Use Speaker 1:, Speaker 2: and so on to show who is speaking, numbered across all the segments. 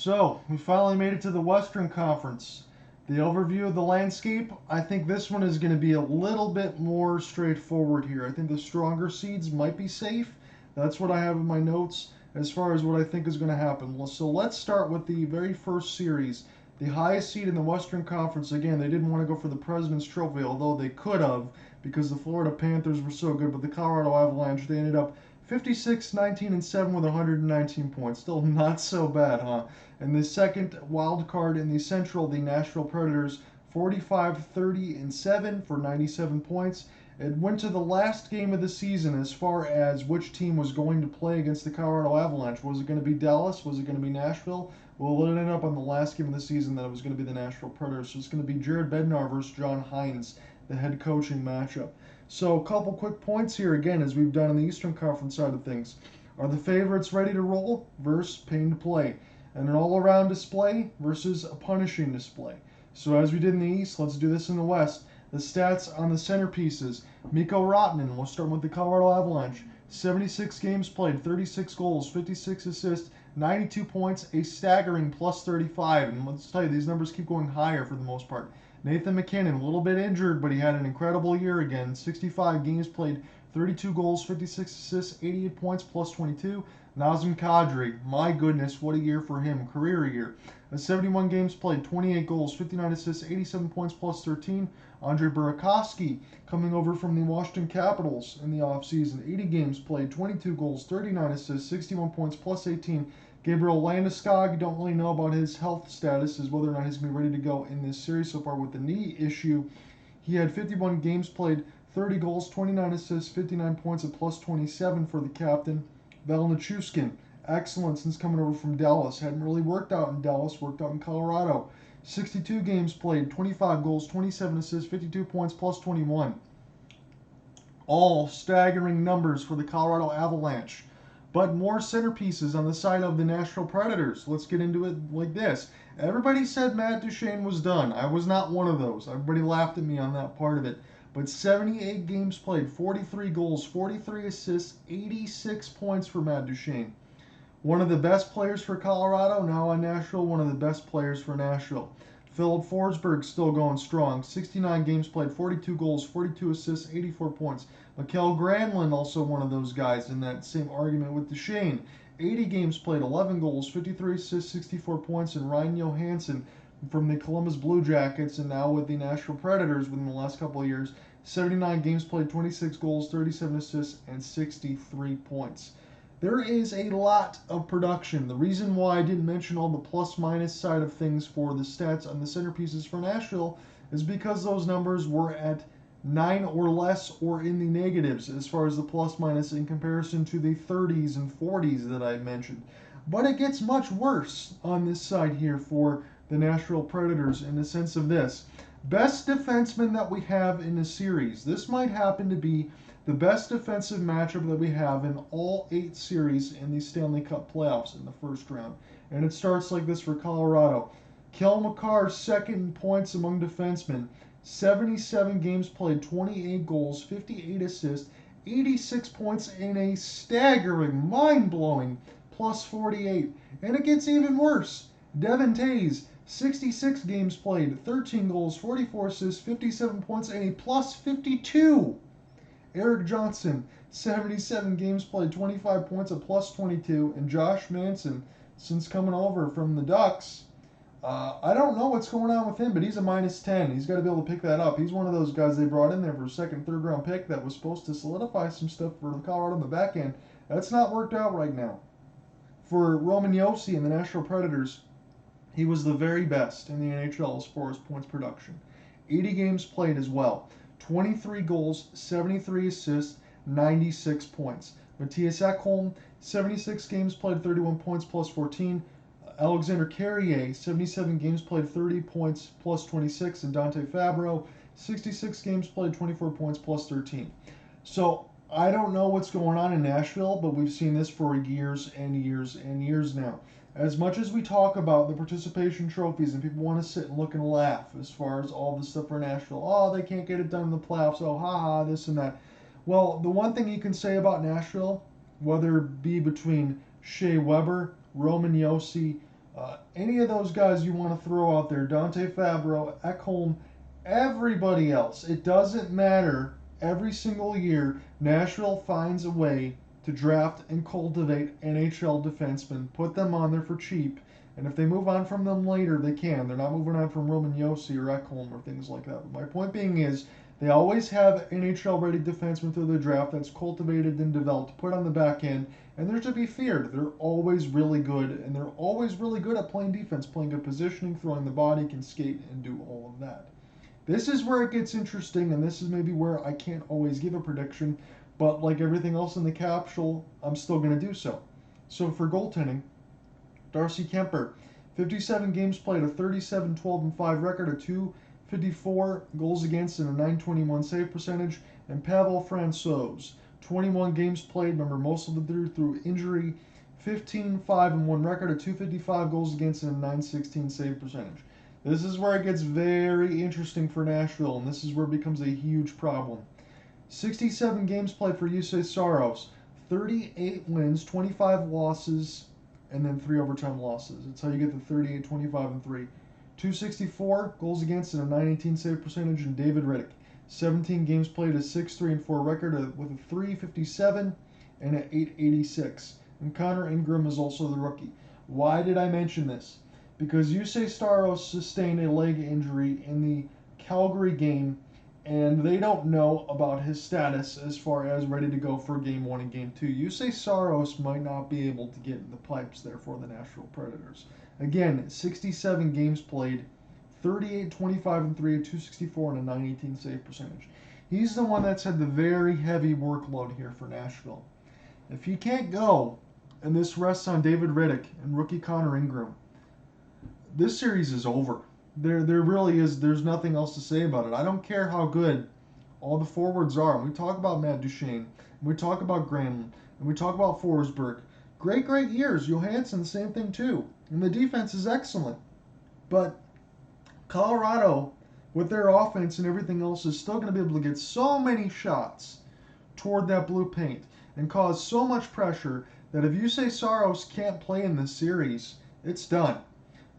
Speaker 1: So, we finally made it to the Western Conference. The overview of the landscape, I think this one is going to be a little bit more straightforward here. I think the stronger seeds might be safe. That's what I have in my notes as far as what I think is going to happen. So let's start with the very first series. The highest seed in the Western Conference, again, they didn't want to go for the President's Trophy, although they could have because the Florida Panthers were so good, but the Colorado Avalanche, they ended up 56, 19, and 7 with 119 points. Still not so bad, huh? And the second wild card in the Central, the Nashville Predators, 45, 30, and 7 for 97 points. It went to the last game of the season as far as which team was going to play against the Colorado Avalanche. Was it going to be Dallas? Was it going to be Nashville? Well, it ended up on the last game of the season that it was going to be the Nashville Predators. So it's going to be Jared Bednar versus John Hynes, the head coaching matchup. So a couple quick points here again, as we've done in the Eastern Conference side of things. Are the favorites ready to roll versus pain to play? And an all-around display versus a punishing display. So as we did in the East, let's do this in the West. The stats on the centerpieces. Mikko Rantanen, we'll start with the Colorado Avalanche. 76 games played, 36 goals, 56 assists, 92 points, a staggering plus 35. And let's tell you, these numbers keep going higher for the most part. Nathan MacKinnon, a little bit injured, but he had an incredible year again. 65 games played, 32 goals, 56 assists, 88 points, plus 22. Nazem Kadri, my goodness, what a year for him, career year. 71 games played, 28 goals, 59 assists, 87 points, plus 13. Andre Burakovsky, coming over from the Washington Capitals in the offseason. 80 games played, 22 goals, 39 assists, 61 points, plus 18. Gabriel Landeskog, don't really know about his health status, as whether or not he's going to be ready to go in this series so far with the knee issue. He had 51 games played, 30 goals, 29 assists, 59 points, and plus 27 for the captain. Valeri Nichushkin, excellent since coming over from Dallas. Hadn't really worked out in Dallas, worked out in Colorado. 62 games played, 25 goals, 27 assists, 52 points, plus 21. All staggering numbers for the Colorado Avalanche. But more centerpieces on the side of the Nashville Predators. Let's get into it like this. Everybody said Matt Duchene was done. I was not one of those. Everybody laughed at me on that part of it. But 78 games played, 43 goals, 43 assists, 86 points for Matt Duchene. One of the best players for Colorado, now on Nashville, one of the best players for Nashville. Filip Forsberg still going strong. 69 games played, 42 goals, 42 assists, 84 points. Mikael Granlund, also one of those guys in that same argument with Duchene. 80 games played, 11 goals, 53 assists, 64 points. And Ryan Johansen from the Columbus Blue Jackets and now with the Nashville Predators within the last couple of years. 79 games played, 26 goals, 37 assists, and 63 points. There is a lot of production. The reason why I didn't mention all the plus-minus side of things for the stats on the centerpieces for Nashville is because those numbers were at 9 or less or in the negatives as far as the plus-minus in comparison to the 30s and 40s that I mentioned. But it gets much worse on this side here for the Nashville Predators in the sense of this. Best defenseman that we have in the series. This might happen to be the best defensive matchup that we have in all 8 series in the Stanley Cup playoffs in the first round. And it starts like this for Colorado. Cale Makar, second in points among defensemen. 77 games played, 28 goals, 58 assists, 86 points, and a staggering, mind-blowing plus 48. And it gets even worse. Devon, 66 games played, 13 goals, 44 assists, 57 points, and a plus 52. Erik Johnson, 77 games played, 25 points, a plus 22. And Josh Manson, since coming over from the Ducks, I don't know what's going on with him, but he's a minus 10. He's got to be able to pick that up. He's one of those guys they brought in there for a second, third round pick that was supposed to solidify some stuff for Colorado in the back end. That's not worked out right now. For Roman Josi and the Nashville Predators, he was the very best in the NHL as far as points production. 80 games played as well. 23 goals, 73 assists, 96 points. Mattias Ekholm, 76 games played, 31 points, plus 14. Alexander Carrier, 77 games played, 30 points, plus 26. And Dante Fabro, 66 games played, 24 points, plus 13. So I don't know what's going on in Nashville, but we've seen this for years and years and years now. As much as we talk about the participation trophies and people want to sit and look and laugh as far as all this stuff for Nashville, oh, they can't get it done in the playoffs, oh, haha, this and that. Well, the one thing you can say about Nashville, whether it be between Shea Weber, Roman Josi, Any of those guys you want to throw out there, Dante Fabro, Ekholm, everybody else, it doesn't matter. Every single year, Nashville finds a way to draft and cultivate NHL defensemen, put them on there for cheap, and if they move on from them later, they can. They're not moving on from Roman Josi or Ekholm or things like that. But my point being is, they always have NHL-ready defensemen through the draft that's cultivated and developed, put on the back end, and they're to be feared. They're always really good, and they're always really good at playing defense, playing good positioning, throwing the body, can skate, and do all of that. This is where it gets interesting, and this is maybe where I can't always give a prediction, but like everything else in the capsule, I'm still going to do so. So for goaltending, Darcy Kuemper, 57 games played, a 37-12-5 record, a 254 goals against, and a 921 save percentage. And Pavel Francouz, 21 games played, remember most of them through injury, 15-5-1 record, a 255 goals against, and a 916 save percentage. This is where it gets very interesting for Nashville, and this is where it becomes a huge problem. 67 games played for Juuse Saros, 38 wins, 25 losses, and then 3 overtime losses. That's how you get the 38, 25, and 3. 264 goals against and a 918 save percentage. And David Rittich, 17 games played, a 6-3-4 record with a 357 and an 886. And Connor Ingram is also the rookie. Why did I mention this? Because Juuse Saros sustained a leg injury in the Calgary game, and they don't know about his status as far as ready to go for Game 1 and Game 2. Juuse Saros might not be able to get in the pipes there for the Nashville Predators. Again, 67 games played, 38, 25, and 3, a 264, and a 918 save percentage. He's the one that's had the very heavy workload here for Nashville. If he can't go, and this rests on David Rittich and rookie Connor Ingram, this series is over. There really is. There's nothing else to say about it. I don't care how good all the forwards are. And we talk about Matt Duchene, and we talk about Granlund, and we talk about Forsberg. Great years. Johansen, same thing too. And the defense is excellent. But Colorado, with their offense and everything else, is still going to be able to get so many shots toward that blue paint and cause so much pressure that if Juuse Saros can't play in this series, it's done.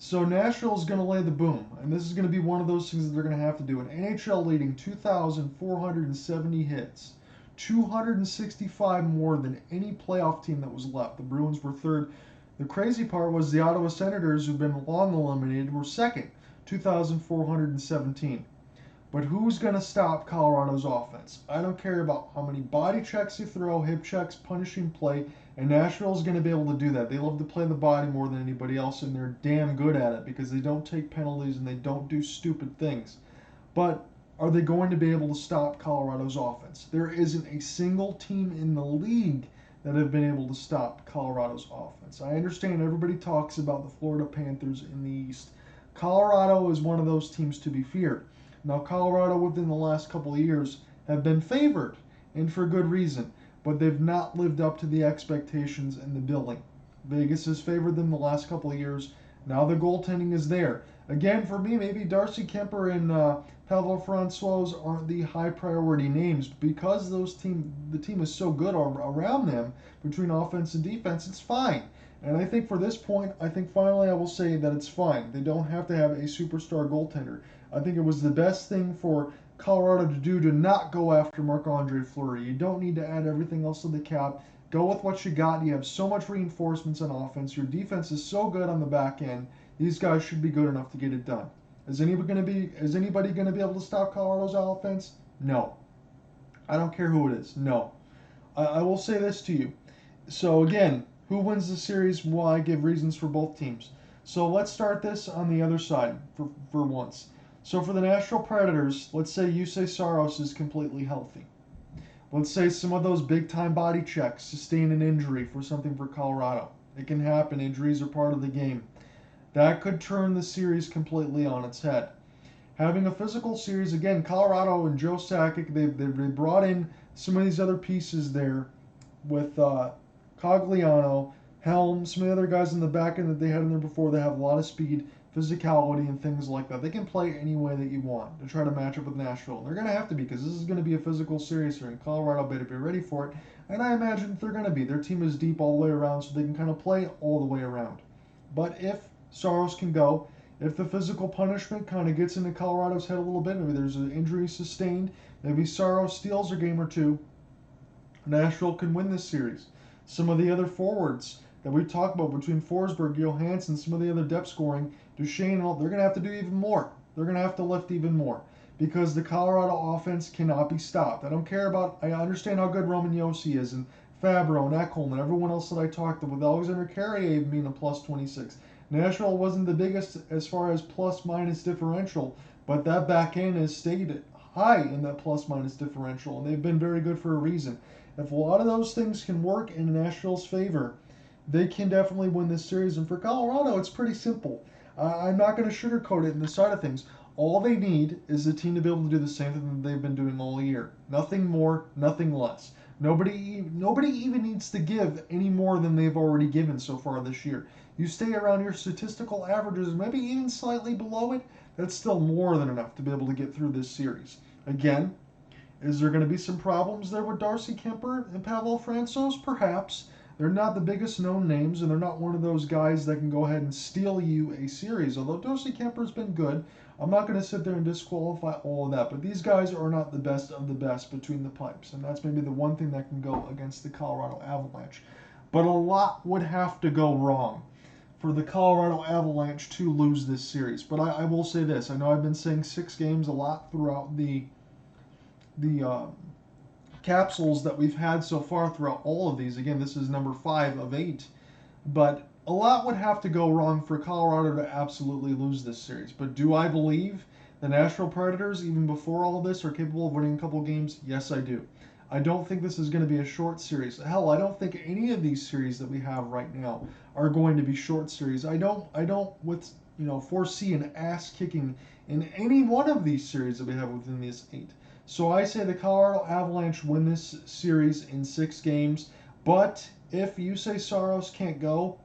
Speaker 1: So Nashville's going to lay the boom, and this is going to be one of those things that they're going to have to do. An NHL leading 2,470 hits, 265 more than any playoff team that was left. The Bruins were third. The crazy part was the Ottawa Senators, who've been long eliminated, were second, 2,417. But who's going to stop Colorado's offense? I don't care about how many body checks you throw, hip checks, punishing play, and Nashville's going to be able to do that. They love to play the body more than anybody else, and they're damn good at it because they don't take penalties and they don't do stupid things. But are they going to be able to stop Colorado's offense? There isn't a single team in the league that have been able to stop Colorado's offense. I understand everybody talks about the Florida Panthers in the East. Colorado is one of those teams to be feared. Now, Colorado within the last couple of years have been favored, and for good reason, but they've not lived up to the expectations and the billing. Vegas has favored them the last couple of years. Now the goaltending is there. Again, for me, maybe Darcy Kuemper and Pavel Francouz aren't the high priority names because the team is so good around them between offense and defense. It's fine. And I think for this point, finally I will say that it's fine. They don't have to have a superstar goaltender. I think it was the best thing for Colorado to do to not go after Marc-Andre Fleury. You don't need to add everything else to the cap. Go with what you got. You have so much reinforcements on offense. Your defense is so good on the back end. These guys should be good enough to get it done. Is anybody going to be able to stop Colorado's offense? No. I don't care who it is. No. I will say this to you. So again, who wins the series? Well, I give reasons for both teams. So let's start this on the other side for once. So for the Nashville Predators, let's say Juuse Saros is completely healthy. Let's say some of those big-time body checks sustain an injury for something for Colorado. It can happen. Injuries are part of the game. That could turn the series completely on its head. Having a physical series, again, Colorado and Joe Sakic, they brought in some of these other pieces there with Cogliano, Helm, some of the other guys in the back end that they had in there before. They have a lot of speed, physicality, and things like that. They can play any way that you want to try to match up with Nashville. And they're going to have to be because this is going to be a physical series here, and Colorado better be ready for it. And I imagine they're going to be. Their team is deep all the way around, so they can kind of play all the way around. But if Saros can go. If the physical punishment kind of gets into Colorado's head a little bit, maybe there's an injury sustained, maybe Saros steals a game or two, Nashville can win this series. Some of the other forwards that we talked about between Forsberg, Johansen, some of the other depth scoring, Duchene and all, they're going to have to do even more. They're going to have to lift even more because the Colorado offense cannot be stopped. I don't care about, I understand how good Roman Josi is and Fabro and Ekholm and everyone else that I talked to with Alexander Carrier being a plus 26. Nashville wasn't the biggest as far as plus minus differential, but that back end has stayed high in that plus minus differential, and they've been very good for a reason. If a lot of those things can work in Nashville's favor, they can definitely win this series. And for Colorado, it's pretty simple. I'm not going to sugarcoat it in the side of things. All they need is the team to be able to do the same thing that they've been doing all year. Nothing more, nothing less. Nobody even needs to give any more than they've already given so far this year. You stay around your statistical averages, maybe even slightly below it, that's still more than enough to be able to get through this series. Again, is there going to be some problems there with Darcy Kemper and Pavel Francouz? Perhaps. They're not the biggest known names, and they're not one of those guys that can go ahead and steal you a series. Although Darcy Kemper's been good, I'm not going to sit there and disqualify all of that. But these guys are not the best of the best between the pipes, and that's maybe the one thing that can go against the Colorado Avalanche. But a lot would have to go wrong for the Colorado Avalanche to lose this series. But I will say this. I know I've been saying 6 games a lot throughout the capsules that we've had so far throughout all of these. Again, this is number 5 of 8. But a lot would have to go wrong for Colorado to absolutely lose this series. But do I believe the Nashville Predators, even before all of this, are capable of winning a couple games? Yes, I do. I don't think this is going to be a short series. Hell, I don't think any of these series that we have right now are going to be short series. I don't foresee an ass kicking in any one of these series that we have within these 8. So I say the Colorado Avalanche win this series in 6 games. But if you say Saros can't go,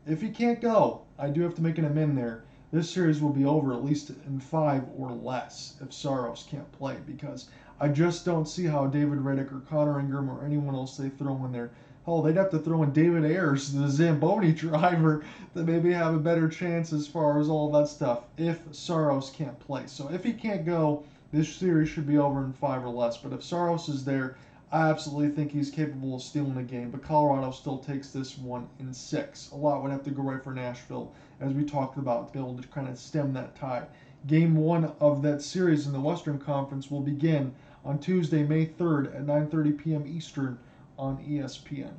Speaker 1: if he can't go, I do have to make an amend there. This series will be over at least in 5 or less if Saros can't play, because I just don't see how David Rittich or Connor Ingram or anyone else they throw in there. Hell, they'd have to throw in David Ayers, the Zamboni driver, to maybe have a better chance as far as all that stuff if Saros can't play. So if he can't go, this series should be over in 5 or less. But if Saros is there, I absolutely think he's capable of stealing the game. But Colorado still takes this one in 6. A lot would have to go right for Nashville, as we talked about, to be able to kind of stem that tide. Game 1 of that series in the Western Conference will begin on Tuesday, May 3rd at 9:30 p.m. Eastern on ESPN.